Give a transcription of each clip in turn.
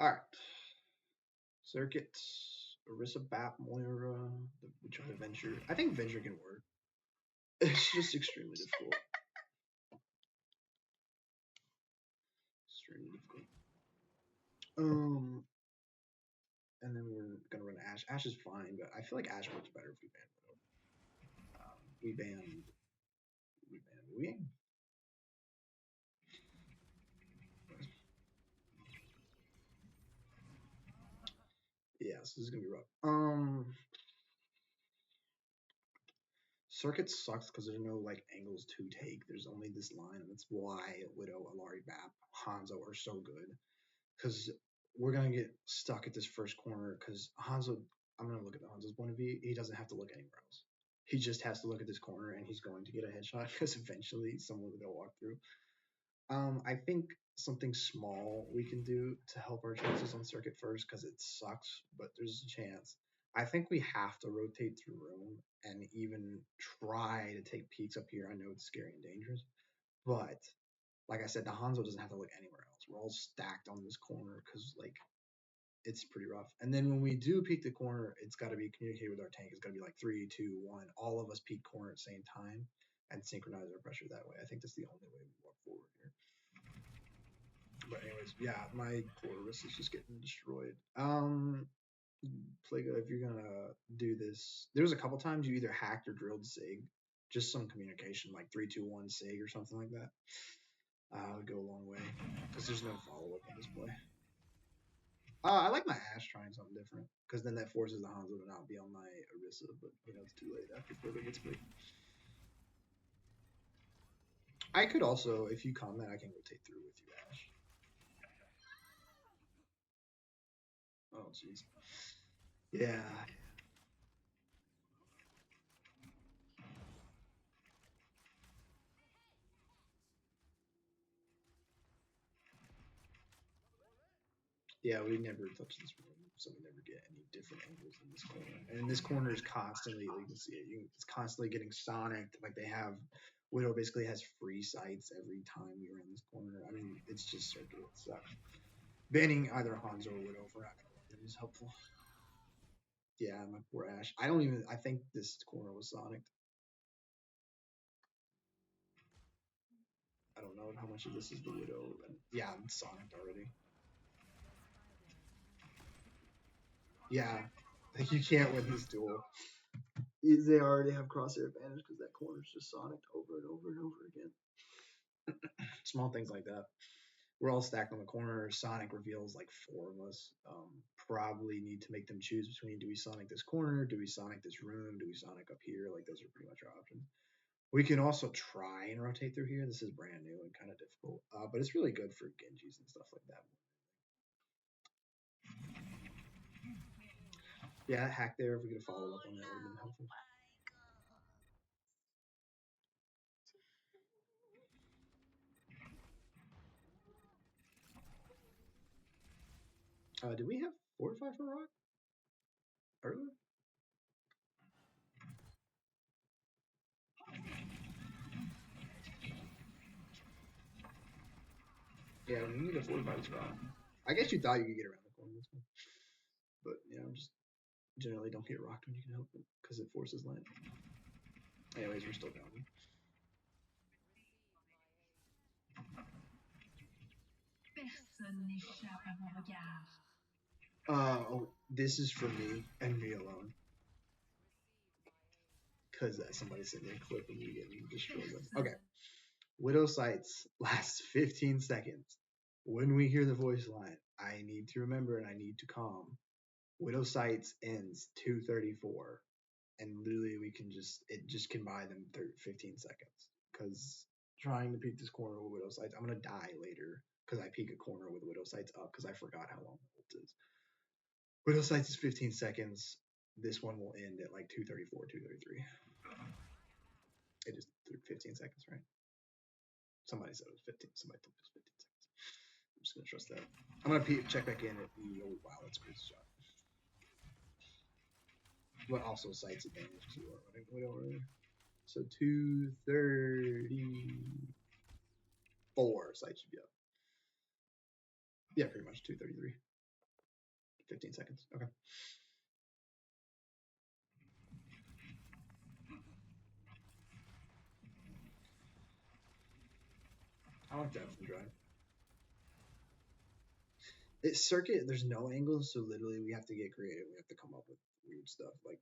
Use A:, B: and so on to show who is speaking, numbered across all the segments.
A: Alright. Circuit. Orisa Bap Moira. We try to venture. I think venture can work. It's just extremely difficult. Extremely difficult. And then we're gonna run Ash. Ash is fine, but I feel like Ash works better if we ban Widow. We banned. We. Yeah, so this is gonna be rough. Circuit sucks because there's no like angles to take. There's only this line, and that's why Widow, Alari, Bap, Hanzo are so good. Because we're gonna get stuck at this first corner. Because Hanzo, I'm gonna look at the Hanzo's point of view. He doesn't have to look anywhere else. He just has to look at this corner, and he's going to get a headshot because eventually someone will walk through. I think something small we can do to help our chances on circuit first because it sucks, but there's a chance. I think we have to rotate through room and even try to take peeks up here. I know it's scary and dangerous, but like I said, the Hanzo doesn't have to look anywhere else. We're all stacked on this corner because like it's pretty rough. And then when we do peek the corner, it's got to be communicated with our tank. It's got to be like 3, 2, 1. All of us peek corner at the same time and synchronize our pressure that way. I think that's the only way we walk forward here. But anyways, yeah, my poor wrist is just getting destroyed. Plaga, if you're gonna do this, there was a couple times you either hacked or drilled Sig, just some communication like 3, 2, 1 Sig or something like that. Would go a long way because there's no follow up on this play. I like my Ash trying something different because then that forces the Hanzo to not be on my Orisa, but you know it's too late after Plaga gets big. I could also, if you comment, I can rotate through with you, Ash. Oh jeez. Yeah. Yeah, we never touch this room, so we never get any different angles in this corner. And this corner is constantly, you can see it, it's constantly getting sonicked. Like they have, Widow basically has free sights every time we run this corner. I mean, it's just circuit. It sucks. Banning either Hanzo or Widow for not gonna is helpful. Yeah, my poor Ash. I think this corner was sonicked. I don't know how much of this is the Widow. Yeah, it's sonicked already. Yeah, like you can't win this duel. They already have crosshair advantage because that corner's just sonicked over and over and over again. Small things like that. We're all stacked on the corner. Sonic reveals like 4 of us. Probably need to make them choose between do we Sonic this corner, do we Sonic this room, do we Sonic up here? Like those are pretty much our options. We can also try and rotate through here. This is brand new and kind of difficult, but it's really good for Genjis and stuff like that. Yeah, hack there. If we could follow up on that, would have been helpful. Do we have Fortify for Rock earlier? Yeah, we need a 45 as well. I guess you thought you could get around the corner this one. But, you know, just generally don't get rocked when you can help it because it forces land. Anyways, we're still down. Oh, this is for me and me alone. Because somebody sent me a clip of me getting destroyed. Okay. Widow sights lasts 15 seconds. When we hear the voice line, I need to remember and I need to calm. Widow sights ends 2:34, and literally it just can buy them 15 seconds. Because trying to peek this corner with Widow sights, I'm gonna die later because I peek a corner with Widow sights up because I forgot how long the ult is. Widow sights is 15 seconds. This one will end at like 2:34, 2:33. It is 15 seconds, right? Somebody said it was 15. Somebody told me it was 15 seconds. I'm just gonna trust that. I'm gonna check back in at the. Oh wow, that's a great shot. But also sights advantage too. So 2:34 sights should be up. Yeah, pretty much 2:33. 15 seconds. Okay. I like that from drive. It's circuit, there's no angles, so literally we have to get creative. We have to come up with weird stuff like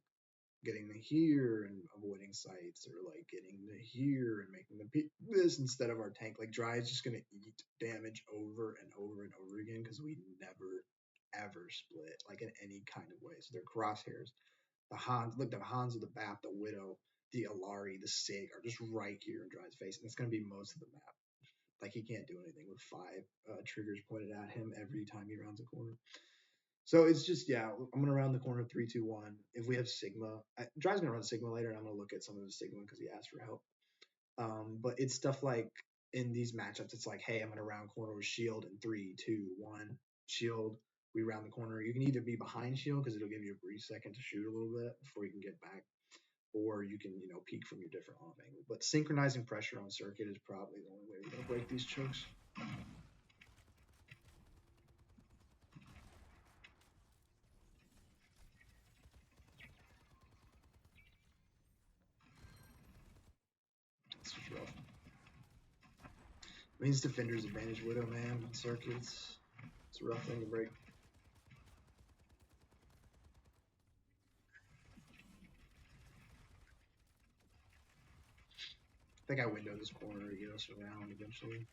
A: getting to here and avoiding sights, or like getting to here and making the this instead of our tank. Like dry is just gonna eat damage over and over and over again because we never ever split like in any kind of way. So they're crosshairs. The Hans, look, the Hans of the Bap, the Widow, the Alari, the Sig are just right here in Dry's face, and it's gonna be most of the map. Like he can't do anything with five triggers pointed at him every time he rounds a corner. So it's just yeah, I'm gonna round the corner 3-2-1. If we have Sigma, Dry's gonna run Sigma later, and I'm gonna look at some of the Sigma because he asked for help. But it's stuff like in these matchups, it's like, hey, I'm gonna round corner with Shield in 3-2-1. Shield, we round the corner. You can either be behind Shield because it'll give you a brief second to shoot a little bit before you can get back, or you can peek from your different off angle. But synchronizing pressure on circuit is probably the only way we're gonna break these chokes. It's just rough. Means defender's advantage Widow man on circuits. It's a rough thing to break. I think I window this corner to get us around eventually.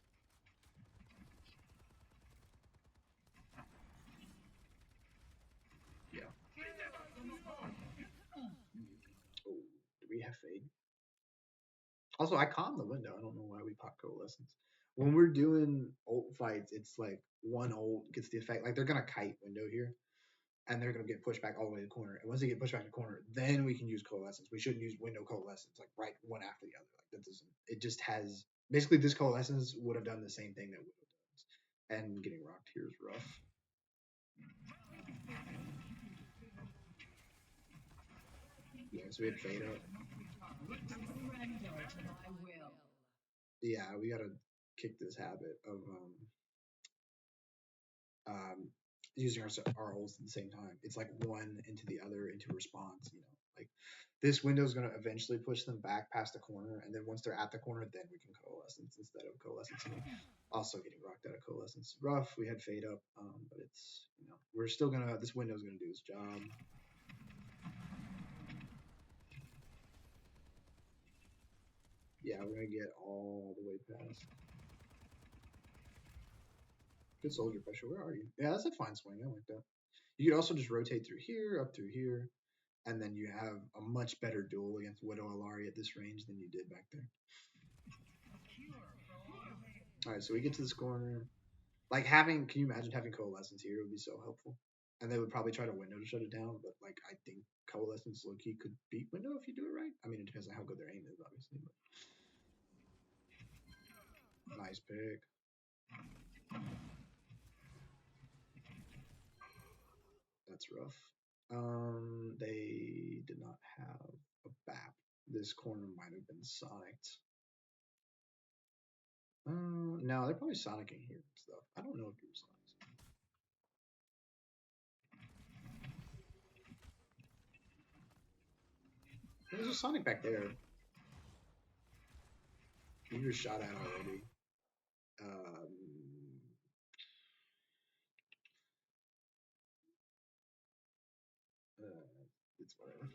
A: Yeah. Oh, do we have fade? Also, I calmed the window. I don't know why we pop coalescence. When we're doing ult fights, it's like one ult gets the effect. Like they're gonna kite window here, and they're gonna get pushed back all the way to the corner. And once they get pushed back to the corner, then we can use coalescence. We shouldn't use window coalescence like right one after the other. Like that doesn't. It just has basically this coalescence would have done the same thing that window does. And getting rocked here is rough. Yeah, so we had fade up. Yeah, we gotta kick this habit of using our ults at the same time. It's like one into the other into response. Like this window is gonna eventually push them back past the corner, and then once they're at the corner, then we can coalescence instead of coalescence. Also getting rocked out of coalescence. Rough. We had fade up, but it's we're still gonna. This window's gonna do its job. Yeah, we're gonna get all the way past. Good soldier pressure. Where are you? Yeah, that's a fine swing. I like that. You could also just rotate through here, up through here, and then you have a much better duel against Widow Alari at this range than you did back there. All right, so we get to this corner. Like can you imagine having coalescence here? It would be so helpful. And they would probably try to window to shut it down, but like I think coalescence low key could beat window if you do it right. I mean, it depends on how good their aim is, obviously. But nice pick. That's rough. They did not have a BAP. This corner might have been Sonicked. No, they're probably Sonicking here and stuff. I don't know if you were Sonics. There's a Sonic back there. You were shot at already. It's whatever.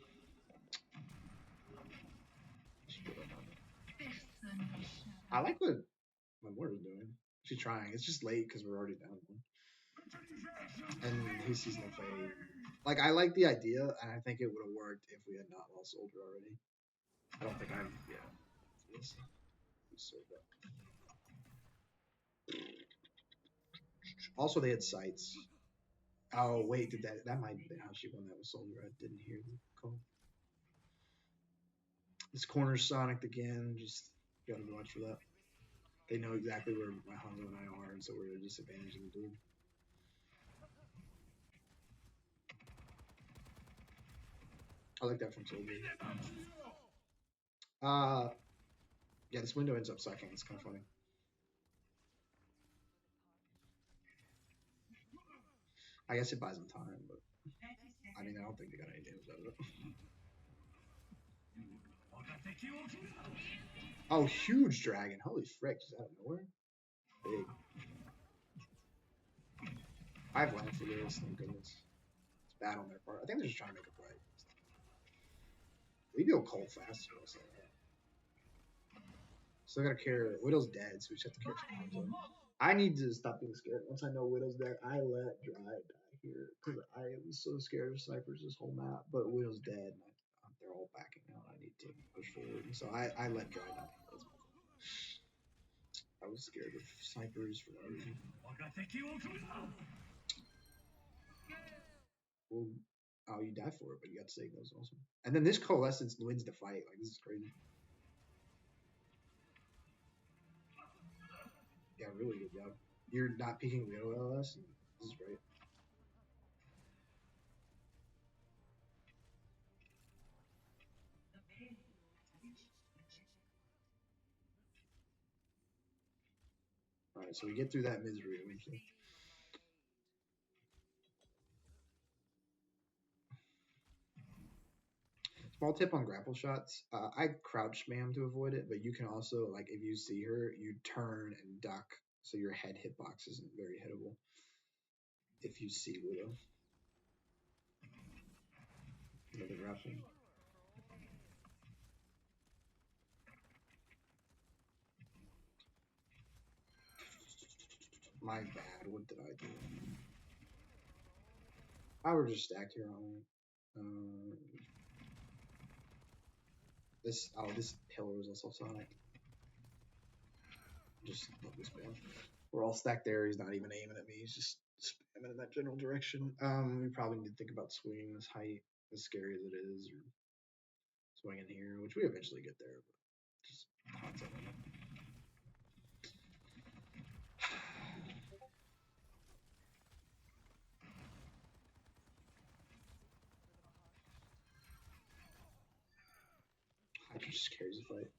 A: I like what Mortar's doing. She's trying. It's just late because we're already down one. And he sees no fade. Like I like the idea, and I think it would have worked if we had not lost Soldier already. I don't think I'm. Yeah. Yes. Also, they had sights. Oh wait, that might have been how she won that with Soldier? I didn't hear the call. This corner's Sonic again. Just gotta watch for that. They know exactly where my Hanzo and I are, and so we're at a disadvantage in the dude. I like that from Soldier. Yeah, this window ends up sucking. It's kind of funny. I guess it buys them time, but I mean, I don't think they got any damage out of it. Oh, huge dragon! Holy frick! Just out of nowhere. Big. I have land for this. Thank goodness. It's bad on their part. I think they're just trying to make a play. We go cold fast. So still gotta care. Widow's dead, so we just have to care for Hanzo. I need to stop being scared. Once I know Widow's dead, I let Dry die here because I was so scared of snipers this whole map. But Widow's dead, and they're all backing out. I need to push forward, and so I let Dry die. I was scared of snipers for no reason. Well, oh, you die for it, but you got to save those also. And then this coalescence wins the fight. Like, this is crazy. Yeah, really good job. You're not peeking Widow LS. This is great. All right, so we get through that misery eventually. Small tip on grapple shots. I crouch spam to avoid it, but you can also, like, if you see her, you turn and duck so your head hitbox isn't very hittable if you see Widow. Another grapple. My bad. What did I do? I were just stacked here on this. Oh, this pillar is also Sonic. Just love this man. We're all stacked there. He's not even aiming at me. He's just spamming in that general direction. We probably need to think about swinging this height, as scary as it is, or swinging here, which we eventually get there. But just concept on it. Hydra just carries the fight.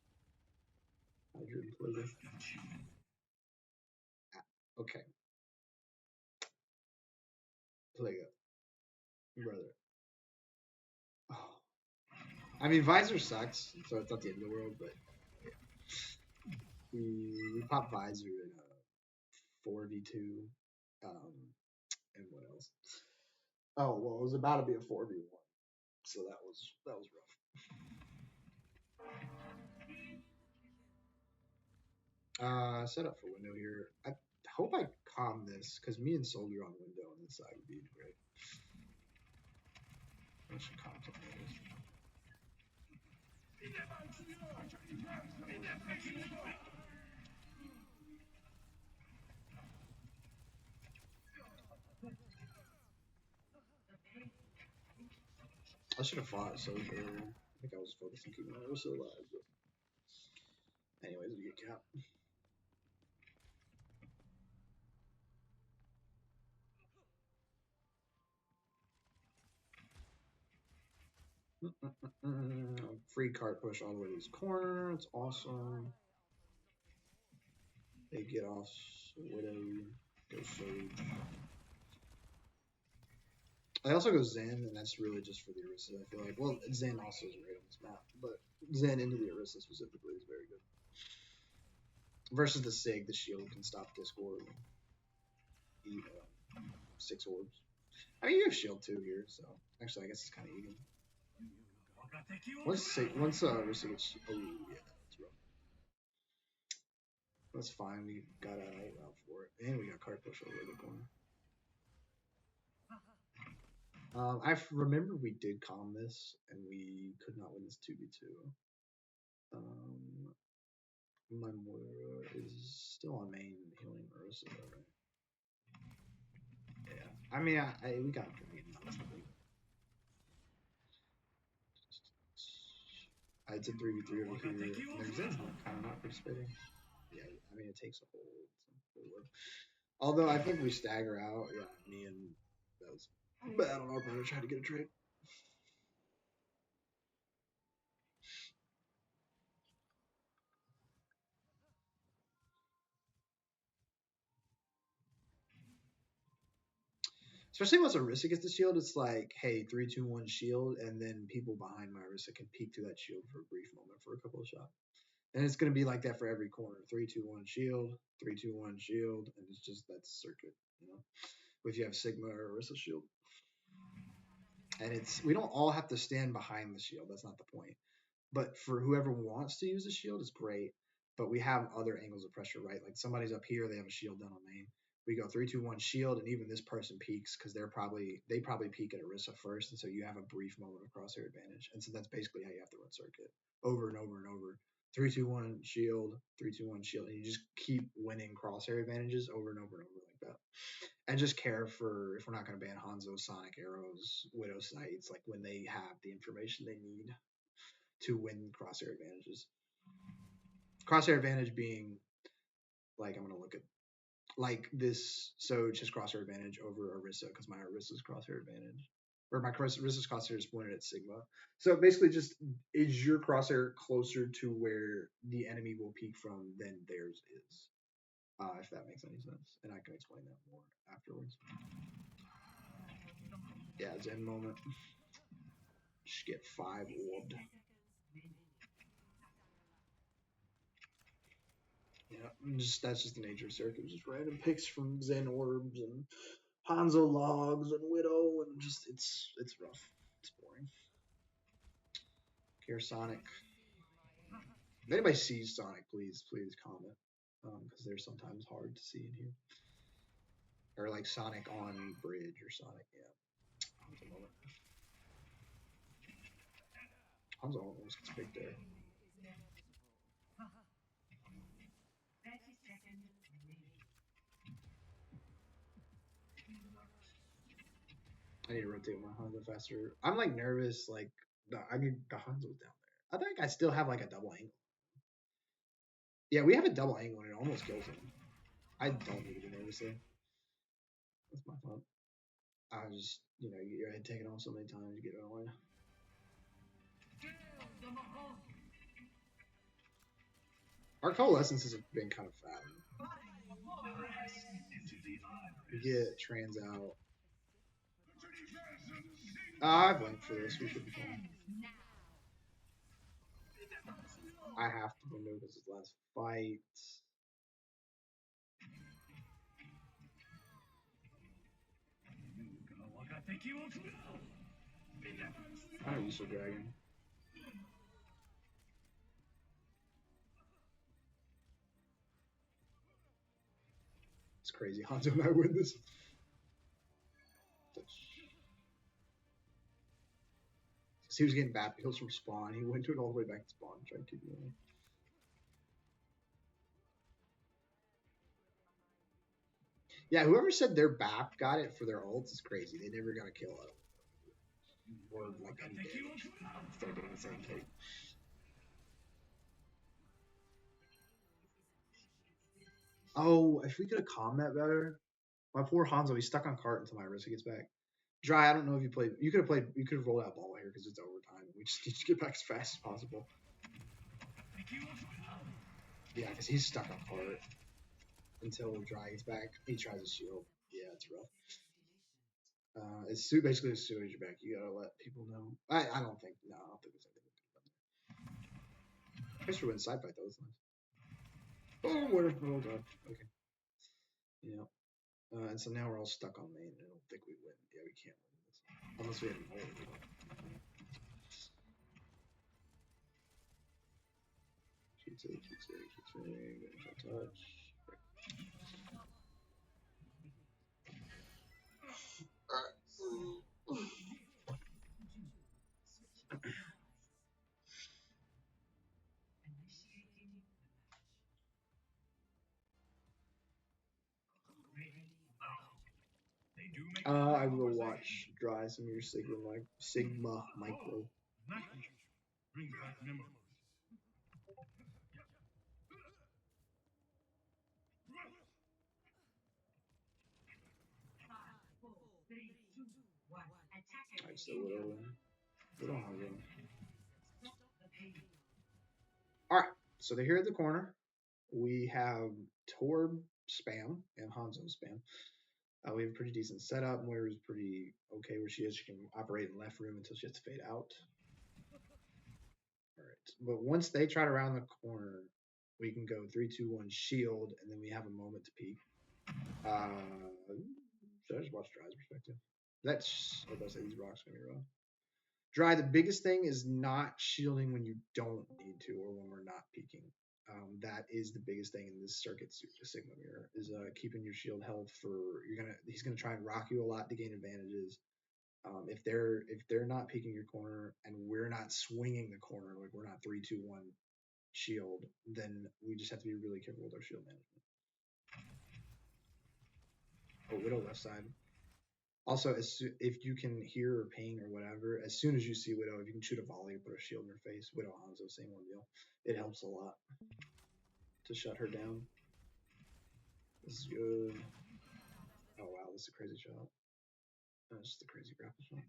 A: Hydra and Plague. Okay. Plague. Brother. Oh. I mean, Visor sucks, so it's not the end of the world, but we pop Visor in a 4v2. And what else? Oh, well, it was about to be a 4v1, so that was rough. Set up for window here. I hope I calm this because me and Soldier on window on this side would be great. I should calm something like this. I should have fought Soldier. I think I was focused on keeping my Ursa alive, but anyways, we get capped. Free cart push all the way to this corner. It's awesome. They get off Widow. Go Sage. I also go Zen, and that's really just for the Orisa. I feel like, well, Zen also is great on this map, but Zen into the Orisa specifically is very good. Versus the Sig, the shield can stop Discord and eat 6 orbs. I mean, you have shield too here, so actually, I guess it's kind of even. Once Orisa gets, oh yeah, that's rough. That's fine. We got out for it, and we got card push over the corner. I remember we did calm this, and we could not win this 2v2. My Moira is still on main healing Ursa, right? Yeah. I mean, we got I did 3v3 over here. There's Zen's kind of not participating. Yeah, I mean, it takes a whole. Although I think we stagger out. Yeah, me and that was bad on our part trying to get a trade. Especially once Orisa gets the shield, it's like, hey, 3, 2, 1 shield, and then people behind my Orisa can peek through that shield for a brief moment for a couple of shots. And it's gonna be like that for every corner. 3, 2, 1 shield, 3, 2, 1 shield, and it's just that circuit, you know. If you have Sigma or Orisa shield. And we don't all have to stand behind the shield. That's not the point. But for whoever wants to use the shield, it's great. But we have other angles of pressure, right? Like somebody's up here, they have a shield down on main. We go 3, 2, 1 shield, and even this person peaks because they probably peak at Orisa first, and so you have a brief moment of crosshair advantage. And so that's basically how you have to run circuit over and over and over. 3, 2, 1 shield, 3, 2, 1 shield, and you just keep winning crosshair advantages over and over and over like that. And just care for if we're not going to ban Hanzo, Sonic Arrows, Widow Sights, like when they have the information they need to win crosshair advantages. Crosshair advantage being like, I'm gonna look at like this Soj has crosshair advantage over Orisa because my Orisa's crosshair advantage. Or my Orisa's crosshair is pointed at Sigma. So basically just is your crosshair closer to where the enemy will peek from than theirs is. If that makes any sense. And I can explain that more afterwards. Yeah, Zen moment. Just get 5 orbed. Yeah, that's just the nature of circuit. Just random picks from Zen orbs and Hanzo logs and Widow, and just it's rough. It's boring. Care Sonic. If anybody sees Sonic, please comment, because they're sometimes hard to see in here. Or like Sonic on bridge or Sonic, yeah. Hanzo moment. Hanzo almost gets picked there. I need to rotate my Hanzo faster. I'm like nervous, like the Hanzo's down there. I think I still have like a double angle. Yeah, we have a double angle and it almost kills him. I don't need to be nervous there. That's my fault. I just, you get your head taken off so many times, you get annoyed. Our coalescence has been kind of fat. We get trans out. I blinked for this. We should be fine. I have to window because it's last fight. I don't use a dragon. It's crazy. Hanzo and I win this. He was getting bad kills from spawn. He went to it all the way back to spawn and tried to keep it away. Yeah, whoever said their BAP got it for their ults is crazy. They never got a kill out of it. Or like any damage. Instead of getting the same take. Oh, if we could have calmed that better. My poor Hanzo, he's stuck on cart until my Orisa gets back. Dry, I don't know if you played. You could have rolled out ball here because it's overtime. We just need to get back as fast as possible. Yeah, because he's stuck on cart until Dry gets back. He tries to shield. Yeah, it's rough. It's basically as soon as you're back, you gotta let people know. I don't think. No, I don't think there's anything. I guess we're in side fight though. That's nice. Oh, what? Oh god. Okay. Yeah. And so now we're all stuck on main. I don't think we win. Yeah, we can't win this unless we have an ult. Touch. I will watch Dry some of your Sigma Micro. I still would have him. Alright, so they're here at the corner. We have Torb spam and Hanzo spam. We have a pretty decent setup. Moira's pretty okay where she is. She can operate in left room until she has to fade out. All right. But once they try to round the corner, we can go 3, 2, 1 shield, and then we have a moment to peek. Should I just watch Dry's perspective? That's I was about to say these rocks are gonna be rough. Dry, the biggest thing is not shielding when you don't need to or when we're not peeking. That is the biggest thing in this circuit Sigma mirror is keeping your shield health for he's gonna try and rock you a lot to gain advantages. If they're not peeking your corner and we're not swinging the corner, like we're not 3, 2, 1 shield, then we just have to be really careful with our shield management. Oh, Widow left side. Also, if you can hear or pain or whatever, as soon as you see Widow, if you can shoot a volley or put a shield in her face, Widow Hanzo, same ordeal. It helps a lot to shut her down. This is good. Oh wow, this is a crazy shot. That's just a crazy grapple shot.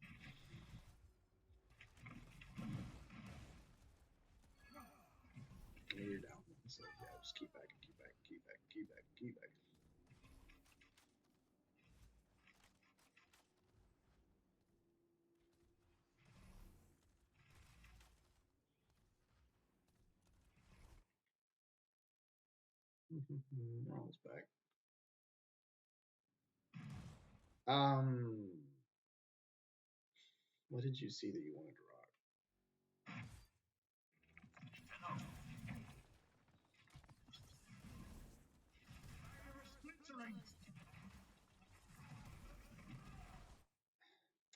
A: You're down. So yeah, just keep back, keep back, keep back, keep back, keep back. Almost back. Um, what did you see that you wanted to rock?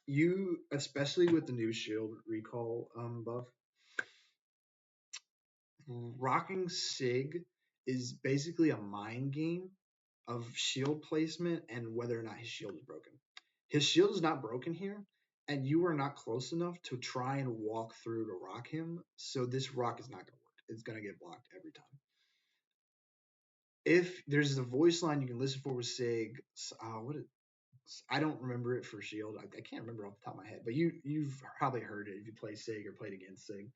A: You, especially with the new shield recall buff, rocking Sig is basically a mind game of shield placement and whether or not his shield is broken. His shield is not broken here, and you are not close enough to try and walk through to rock him. So this rock is not going to work. It's going to get blocked every time. If there's a voice line you can listen for with Sig, I don't remember it for Shield. I can't remember off the top of my head, but you've probably heard it if you play Sig or played against Sig.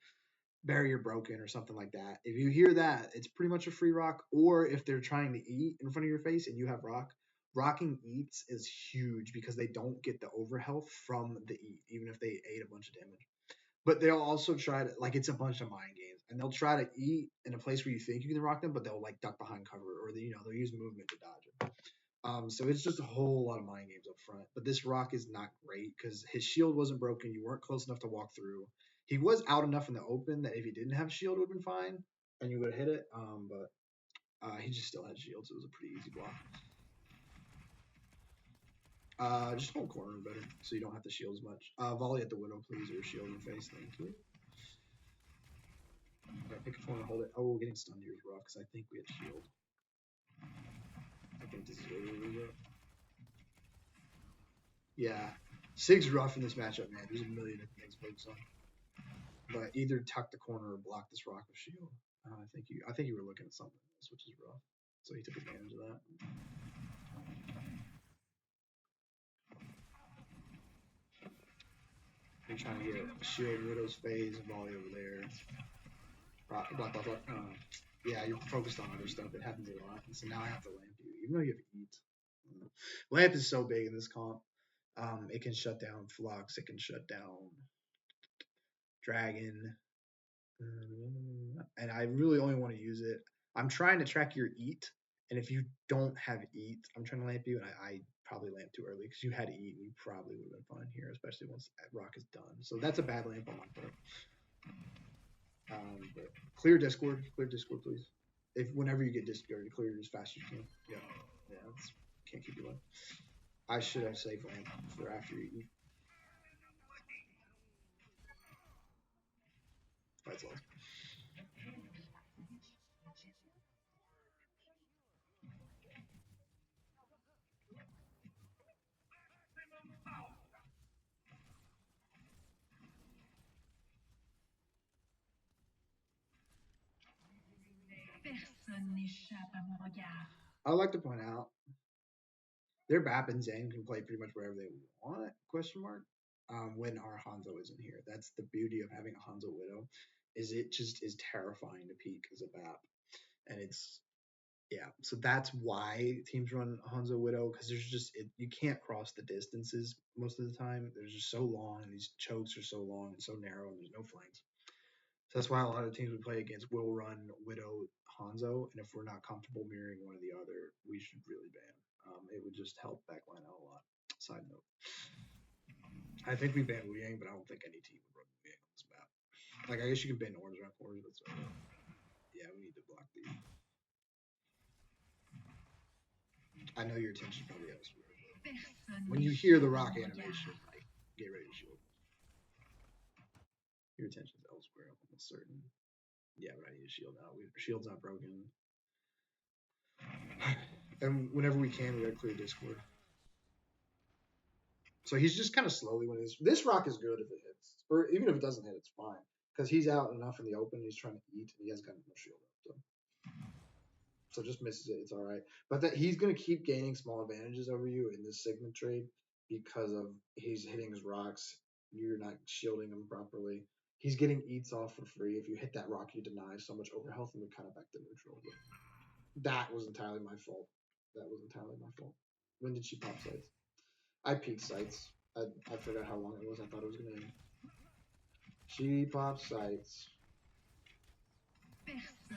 A: Barrier broken or something like that. If you hear that, it's pretty much a free rock. Or if they're trying to eat in front of your face and you have rock, rocking eats is huge because they don't get the overhealth from the eat, even if they ate a bunch of damage. But they'll also try to like it's a bunch of mind games, and they'll try to eat in a place where you think you can rock them, but they'll like duck behind cover or they'll use movement to dodge it. So it's just a whole lot of mind games up front. But this rock is not great because his shield wasn't broken. You weren't close enough to walk through. He was out enough in the open that if he didn't have shield, it would have been fine, and you would have hit it. But he just still had shield, so it was a pretty easy block. Just hold corner better, so you don't have to shield as much. Volley at the Widow, please, or shield in your face. Thank you. Okay, pick a corner, hold it. Oh, getting stunned here is rough because I think we had shield. I think this is where we go. Yeah, Sig's rough in this matchup, man. There's a million different things to focus on. But either tuck the corner or block this rock with shield. I think you were looking at something else, which is rough. So he took advantage of that. You're trying to get shield Widow's phase, volley over there. Block, block, block, block. Yeah, you're focused on other stuff. It happens a lot. And so now I have to lamp you, even though you have eat. Lamp is so big in this comp. It can shut down Flux. It can shut down Dragon. And I really only want to use it. I'm trying to track your eat, and if you don't have eat, I'm trying to lamp you, and I probably lamped too early because you had eat, and you probably would have been fine here, especially once rock is done. So that's a bad lamp on my part. But clear Discord, please. If whenever you get Discord, clear it as fast as you can. Yeah, can't keep you alive. I should have saved lamp for after you eat. That's all. I would like to point out their Bap and Zen can play pretty much wherever they want? Question mark. When our Hanzo isn't here, that's the beauty of having a Hanzo Widow, is it just is terrifying to peek as a Bap, and Yeah, so that's why teams run Hanzo Widow because there's just you can't cross the distances most of the time. They're just so long, and these chokes are so long and so narrow, and there's no flanks. So that's why a lot of the teams we play against will run Widow Hanzo, and if we're not comfortable mirroring one or the other, we should really ban. It would just help backline out a lot. Side note. I think we ban Wu Yang, but I don't think any team would run Wu Yang on this map. Like, I guess you can ban orange around corners, but yeah, we need to block these. I know your attention probably elsewhere. When you hear the rock animation, like, get ready to shield. Your attention's elsewhere, I'm almost certain. Yeah, but I need a shield now. Shield's not broken. And whenever we can, we gotta clear Discord. So he's just kind of slowly when he's. This rock is good if it hits, or even if it doesn't hit, it's fine because he's out enough in the open. He's trying to eat, and he has got no shield up. So just misses it. It's all right. But that he's gonna keep gaining small advantages over you in this Signet trade because of he's hitting his rocks. You're not shielding him properly. He's getting eats off for free. If you hit that rock, you deny so much overhealth, and we kind of back to neutral. But that was entirely my fault. That was entirely my fault. When did she pop sights? I peaked sights. I forgot how long it was. I thought it was gonna end. She popped sights.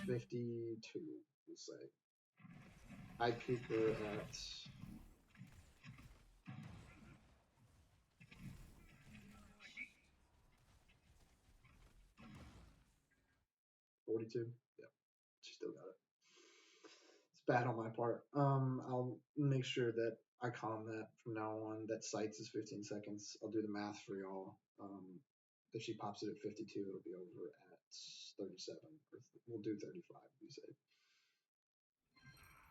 A: 52, we'll say. I peaked her at 42. Yep, she still got it. It's bad on my part. I'll make sure that I calm that from now on. That sights is 15 seconds. I'll do the math for y'all. If she pops it at 52, it'll be over at 37. Or we'll do 35. Be safe.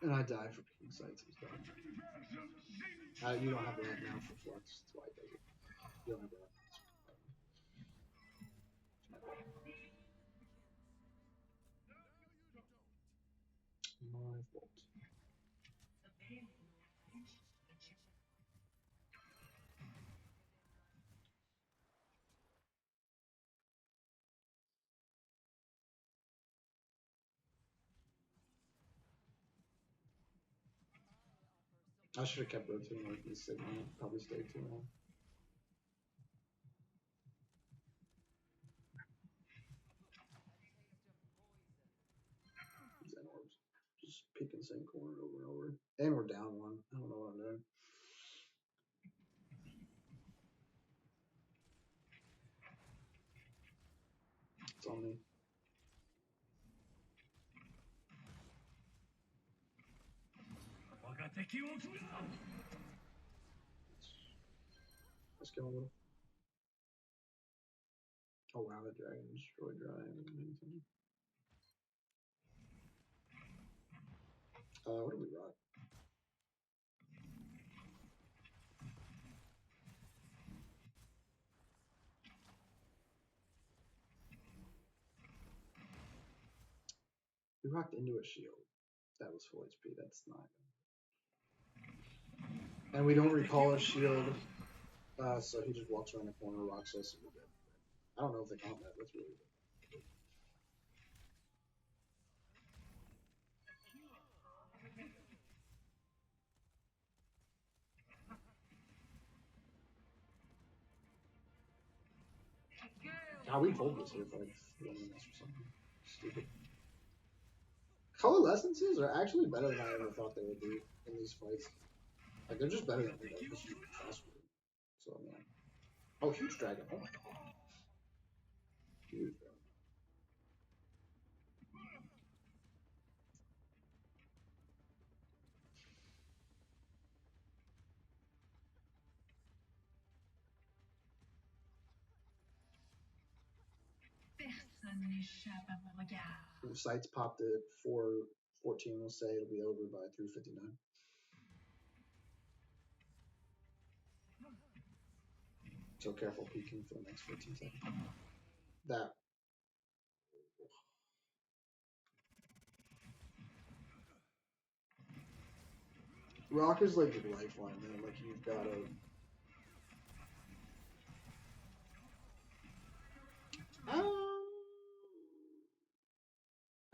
A: And I die for peaking sights. It's done. You don't have that now for flux. That's why it does it. You don't have that. My fault. I should have kept rotating like this signal. Probably stayed too long. Zen orbs. Just picking the same corner over and over. And we're down one. I don't know what I'm doing. It's on me. Let's go a little. Oh wow, that dragon destroyed Dragon. What do we rock? We rocked into a shield. That was full HP. That's not. And we don't recall a shield, so he just walks around the corner, rocks us, and we're dead. I don't know if they count that. That's really good. We told this here if I wanted this or something. Stupid. Coalescences are actually better than I ever thought they would be in these fights. Like, they're just better than we know. So, man. Oh, huge dragon. Oh my god. Huge dragon. Sights popped at 4:14. We'll say it'll be over by 3:59. So careful peeking for the next 15 seconds. That. Rock is like your lifeline, man. Like, you've got to.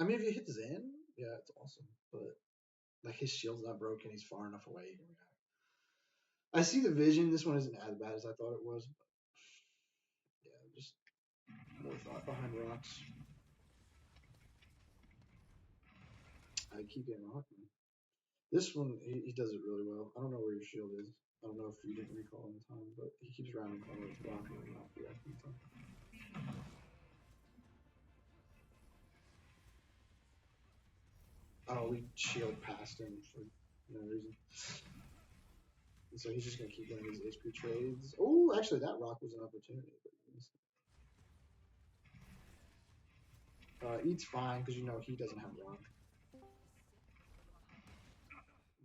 A: I mean, if you hit Zen, yeah, it's awesome. But Like his shield's not broken. He's far enough away. He can react. I see the vision. This one isn't as bad as I thought it was. But yeah, just more thought behind rocks. I keep getting rocked, man. This one, he does it really well. I don't know where your shield is. I don't know if you didn't recall in time, but he keeps rounding corners, blocking and not reacting in time. Oh, we shield past him for no reason. And so he's just going to keep getting these HP trades. Oh, actually, that rock was an opportunity. Eat's fine because you know he doesn't have rock.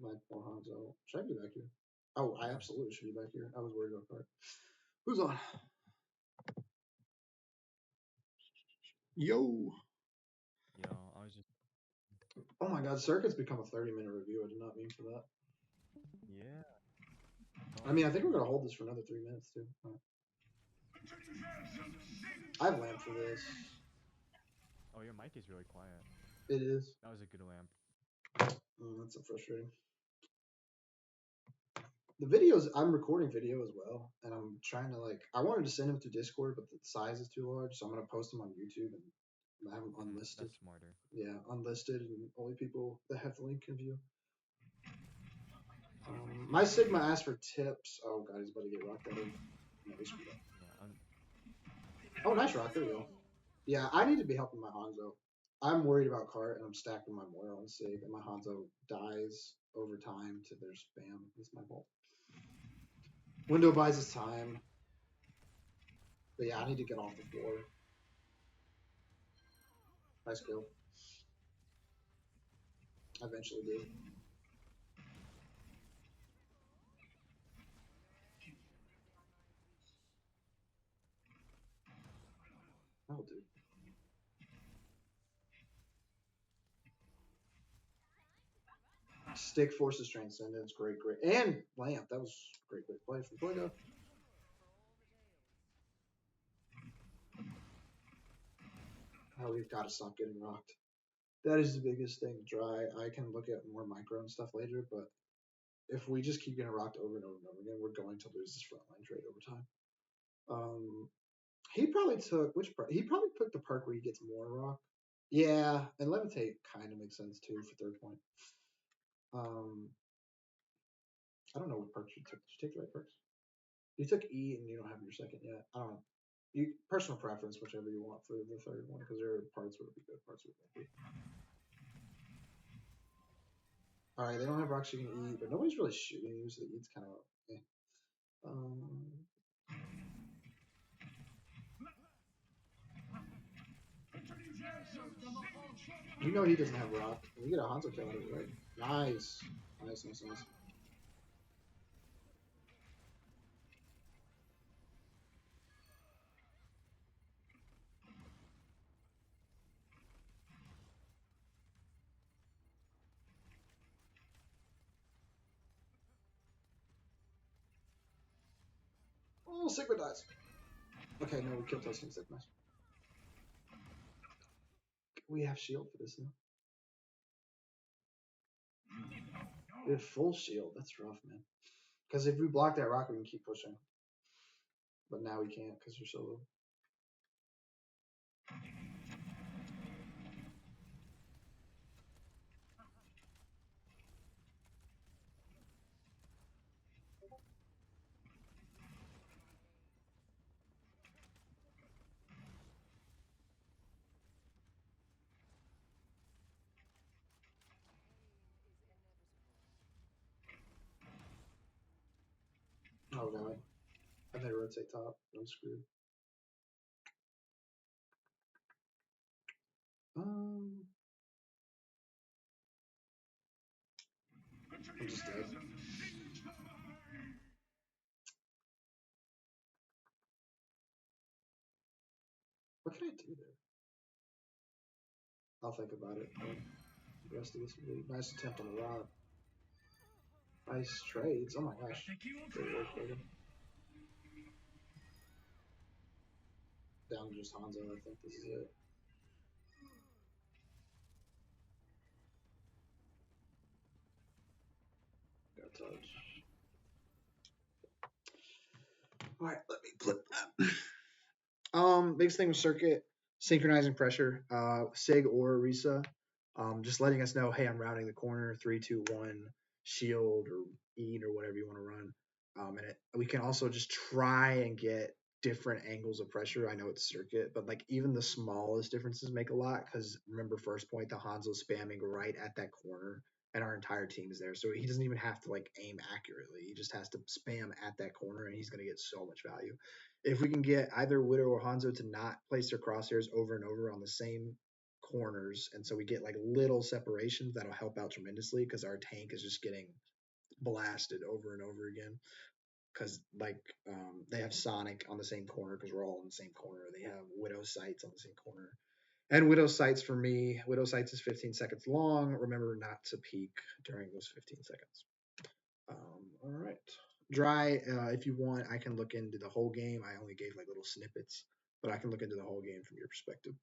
A: My poor Hanzo. Should I be back here? Oh, I absolutely should be back here. I was worried about that. Who's on? Yo.
B: Yo, I was just.
A: Oh my god, Circuit's become a 30-minute review. I did not mean for that.
B: Yeah.
A: I mean, I think we're going to hold this for another 3 minutes, too. Right. I have lamp for this.
B: Oh, your mic is really quiet.
A: It is.
B: That was a good lamp.
A: That's so frustrating. The videos, I'm recording video as well, and I'm trying to I wanted to send them to Discord, but the size is too large, so I'm gonna post them on YouTube and have them unlisted.
B: That's smarter.
A: Yeah, unlisted, and only people that have the link can view. My Sigma asked for tips. Oh god, he's about to get rocked out of. No, he's screwed up.
B: Yeah,
A: Oh, nice rock. There we go. Yeah, I need to be helping my Hanzo. I'm worried about Cart, and I'm stacking my Moira on Sig, and my Hanzo dies over time to their spam. It's my fault. Window buys his time. But yeah, I need to get off the floor. Nice kill. I eventually do. Oh, dude. Stick forces transcendence. Great, great. And lamp. That was great, great play from Plato. Oh, we've got to stop getting rocked. That is the biggest thing. Dry. I can look at more micro and stuff later, but if we just keep getting rocked over and over and over again, we're going to lose this front line trade over time. He probably took which part? He probably took the perk where he gets more rock. Yeah, and levitate kind of makes sense too for third point. I don't know what perks you took. Did you take the right perks? You took E and you don't have your second yet. I don't know. You personal preference, whichever you want for the third one, because there are parts where it'd be good, parts where it won't be. All right, they don't have rocks you can eat, but nobody's really shooting you, so the eat's kind of. Eh. You know he doesn't have rock. We get a Hanzo kill out of it, right? Nice, nice, nice, nice. Oh, Sigma dies. Okay, no, we killed Tuscan Sigma. We have shield for this now. We have full shield. That's rough, man. Because if we block that rock, we can keep pushing. But now we can't because you're so low. Oh god. I think rotate top. I'm screwed. I'm just dead. What can I do there? I'll think about it. The rest of this will be nice attempt on the rock. Nice trades. Oh my gosh. Great work, Logan. Down to just Hanzo, I think this is it. touch. All right, let me flip that. Biggest thing with circuit, synchronizing pressure. Sig or Risa, just letting us know, hey, I'm rounding the corner. 3, 2, 1, shield or eat or whatever you want to run. We can also just try and get different angles of pressure. I know it's circuit, but like even the smallest differences make a lot. Because remember, first point, the Hanzo spamming right at that corner, and our entire team is there, so he doesn't even have to like aim accurately. He just has to spam at that corner, and he's going to get so much value. If we can get either Widow or Hanzo to not place their crosshairs over and over on the same corners, and so we get like little separations, that'll help out tremendously because our tank is just getting blasted over and over again. Because like they have Sonic on the same corner because we're all in the same corner. They have Widow sights on the same corner. And Widow sights for me, Widow sights is 15 seconds long. Remember not to peek during those 15 seconds. All right. Dry, if you want, I can look into the whole game. I only gave like little snippets, but I can look into the whole game from your perspective.